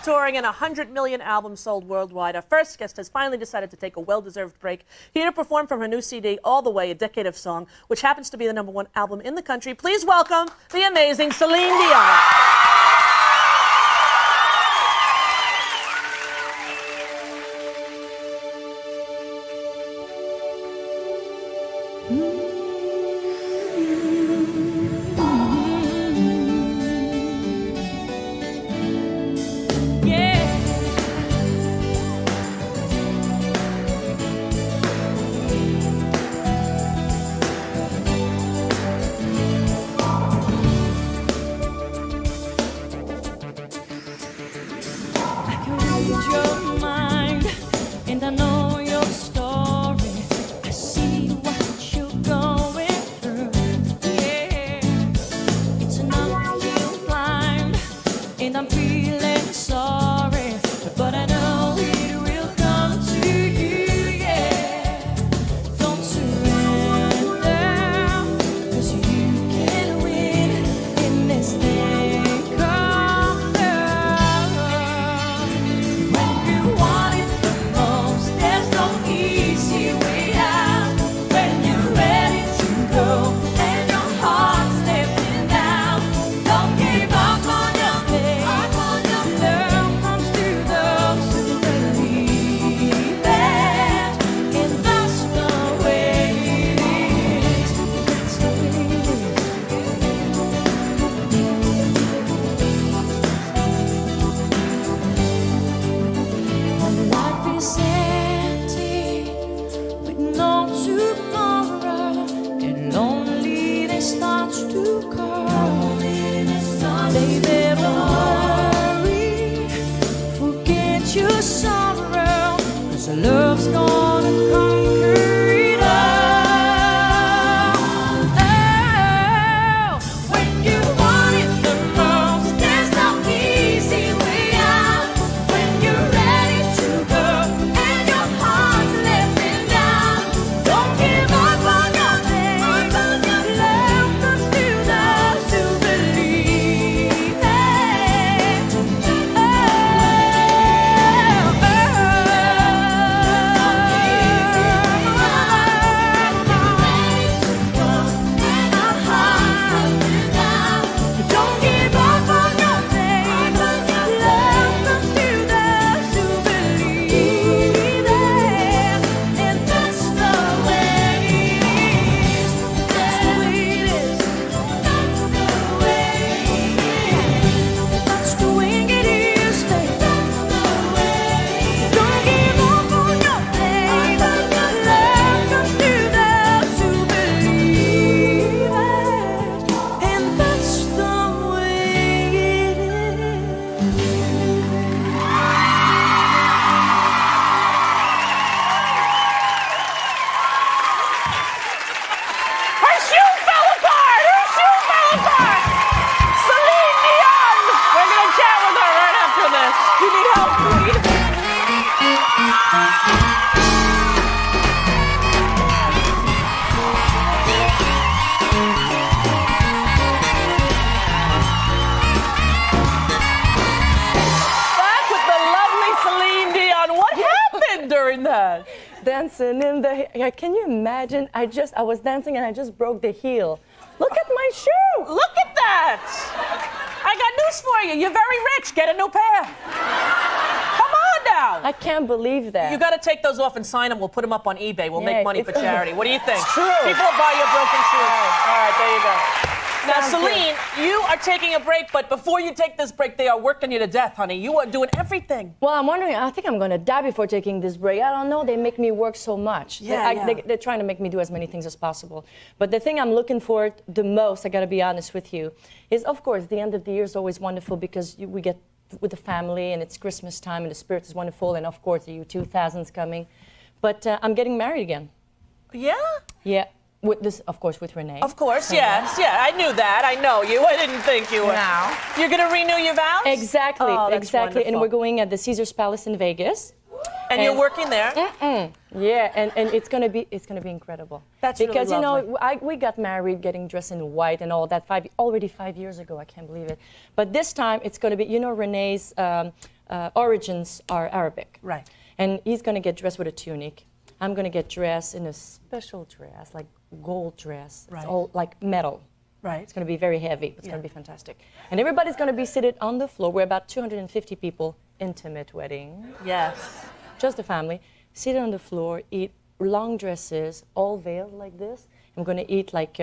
touring and 100 million albums sold worldwide, our first guest has finally decided to take a well-deserved break. Here to perform from her new CD, All the Way, A Decade of Song, which happens to be the #1 album in the country. Please welcome the amazing Celine Dion. Your mind, and I know your story. I see what you're going through. Yeah, it's an uphill climb, and I'm feeling sorry, but I know it will come to you. Yeah, don't surrender, 'cause you can win in this thing. Love's gonna conquer it all. Oh, when you want it the most, there's no easy way out. When you're ready to go and your heart's letting down, don't give up on your thing. Love comes to those who believe it. Dancing in the, can you imagine? I was dancing and I just broke the heel. Look at my shoe. Look at that. I got news for you. You're very rich. Get a new pair. Come on now. I can't believe that. You got to take those off and sign them. We'll put them up on eBay. We'll make money for charity. What do you think? It's true. People will buy your broken shoes. All right, there you go. Now, Sounds Celine, you are taking a break, but before you take this break, they are working you to death, honey. You are doing everything. Well, I'm wondering, I think I'm going to die before taking this break. I don't know, they make me work so much. They're trying to make me do as many things as possible. But the thing I'm looking for the most, I got to be honest with you, is, of course, the end of the year is always wonderful because we get with the family and it's Christmas time and the spirit is wonderful, and of course, the year 2000's coming. But I'm getting married again. Yeah? Yeah. With this, of course, with Renee. Of course, yes. Yeah, I knew that. I know you. I didn't think you were. No. You're going to renew your vows? Exactly, Oh, that's exactly. wonderful. And we're going at the Caesars Palace in Vegas. And you're working there? Yeah, and it's gonna be incredible. That's because really lovely. you know we got married, getting dressed in white and all that already 5 years ago. I can't believe it. But this time it's gonna be, you know, Renee's origins are Arabic. Right. And he's going to get dressed with a tunic. I'm going to get dressed in a special dress, like gold dress. Right. It's all like metal. Right. It's going to be very heavy. But it's Yeah. going to be fantastic. And everybody's going to be seated on the floor. We're about 250 people. Intimate wedding. Yes. Just the family. Seated on the floor, eat long dresses, all veiled like this. I'm going to eat like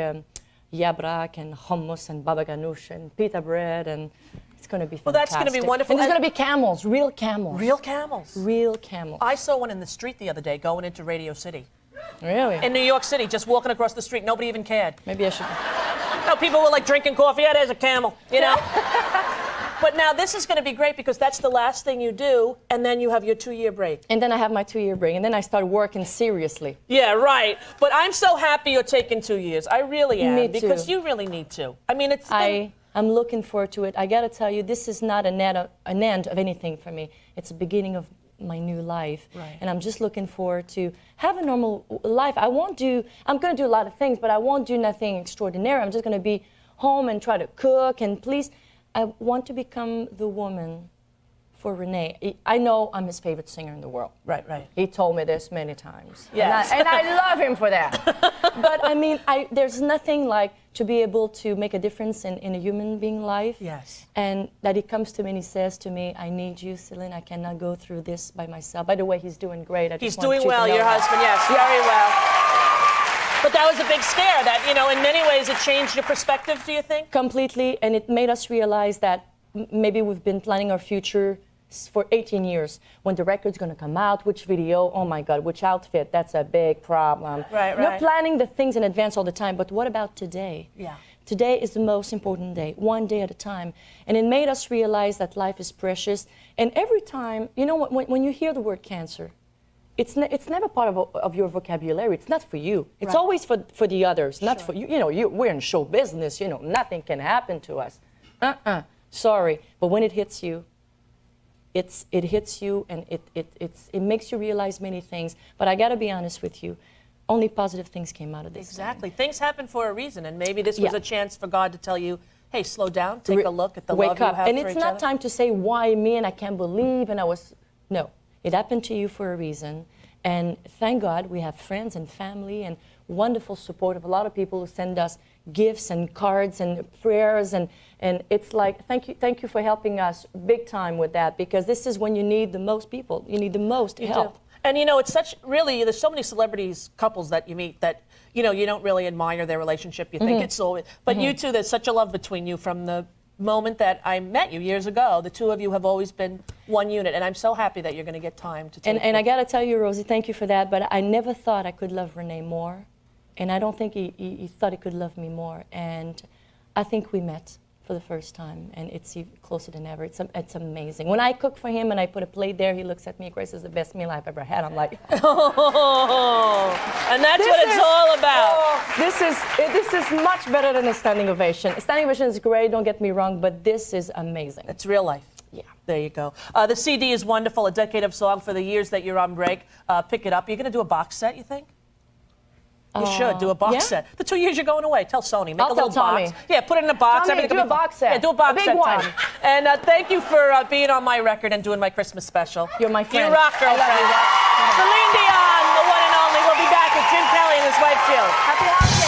yabrak and hummus and baba ganoush and pita bread, and it's going to be fantastic. Well, that's gonna be wonderful. And there's And- going to be camels, real camels. Real camels. Real camels. I saw one in the street the other day going into Radio City. Really? In New York City, just walking across the street. Nobody even cared. Maybe I should. No, people were like drinking coffee. Yeah, there's a camel, you know? But now this is going to be great because that's the last thing you do, and then you have your 2-year break. And then I have my 2-year break, and then I start working seriously. Yeah, right. But I'm so happy you're taking 2 years. I really am. Me too. Because you really need to. I mean, it's been- I'm looking forward to it. I got to tell you, this is not an end of anything for me. It's the beginning of my new life. Right. And I'm just looking forward to have a normal life. I'm going to do a lot of things, but I won't do nothing extraordinary. I'm just going to be home and try to cook. And please, I want to become the woman for Rene. I know I'm his favorite singer in the world. Right, right. He told me this many times. Yes. And I love him for that. But I mean, there's nothing like to be able to make a difference in a human being life. Yes. And that he comes to me and he says to me, I need you, Celine. I cannot go through this by myself. By the way, he's doing great. He's just want doing you to well, know your that. husband, yes, very well. But that was a big scare that, you know, in many ways it changed your perspective, do you think? Completely, and it made us realize that maybe we've been planning our future for 18 years. When the record's going to come out, which video, oh my God, which outfit, that's a big problem. Right, You're right. planning the things in advance all the time, but what about today? Yeah. Today is the most important day, one day at a time. And it made us realize that life is precious. And every time, you know, when you hear the word cancer, it's never part of your vocabulary. It's not for you. It's Right. always for the others, not Sure. for you. You know, we're in show business. You know, nothing can happen to us. Sorry. But when it hits you, it hits you, and it makes you realize many things. But I got to be honest with you, only positive things came out of this. Exactly. Things happen for a reason, and maybe this was Yeah. a chance for God to tell you, hey, slow down, take a look at the Wake love you up. have And for it's each not other. time to say why me and I can't believe and I was no. It happened to you for a reason. And thank God we have friends and family and wonderful support of a lot of people who send us gifts and cards and prayers, and it's like thank you for helping us big time with that, because this is when you need the most people. You need the most help. do. And you know, it's such really, there's so many celebrities, couples that you meet that, you know, you don't really admire their relationship. You think it's so, but you two, there's such a love between you from the moment that I met you years ago. The two of you have always been one unit, and I'm so happy that you're going to get time to take And I got to tell you, Rosie, thank you for that, but I never thought I could love Rene more. And I don't think he thought he could love me more. And I think we met for the first time, and it's even closer than ever. It's amazing. When I cook for him and I put a plate there, he looks at me, Grace, is the best meal I've ever had. I'm like, Oh, and that's what it's all about. oh, this is much better than a standing ovation. A standing ovation is great, don't get me wrong, but this is amazing. It's real life. Yeah. There you go. The CD is wonderful, A Decade of Song for the years that you're on break. Pick it up. You're going to do a box set, you think? You should do a box yeah. set. The 2 years you're going away. Tell Sony. Make I'll a little tell Tommy. box. Yeah, put it in a box. Tommy, Everything do will be a box set. Yeah, do a box A big set. one. Tommy. And thank you for being on my record and doing my Christmas special. You're my friend. You rock, I love girlfriend. you. Celine Dion, the one and only. We'll be back with Jim Kelly and his wife Jill. Happy holidays.